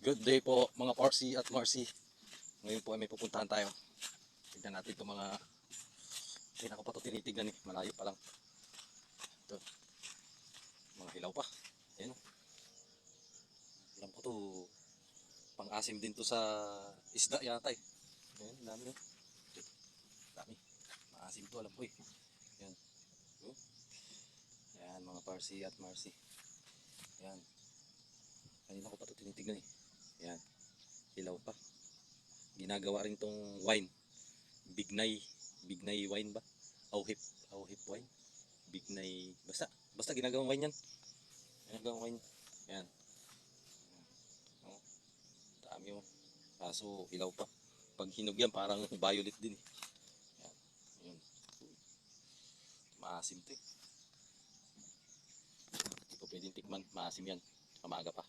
Good day po mga Parsi at Marcy. Ngayon po ay may pupuntahan tayo. Tignan natin itong mga hindi na ko pa ito tinitignan eh. Malayo pa lang. Ito. Mga hilaw pa. Ayan o. Alam ko to pang-asim din to sa isda yata eh. Ayan, dami o. Dami. Maasim to alam ko eh. Ayan. Ayan mga Parsi at Marcy. Ayan. Kanina ko pa ito tinitignan eh. Ayan. Hilaw pa. Ginagawa rin tong wine. Bignay wine ba? Auhip wine. Bignay, basta ginagawang wine yan. Ginagawang wine. Ayan. Oh, dami oh. Kaso hilaw pa. Pag hinog yan parang violet din eh. Ayan. Ayan. Maasim to eh. Hindi ko pwedeng tikman. Maasim yan. Kamaga pa.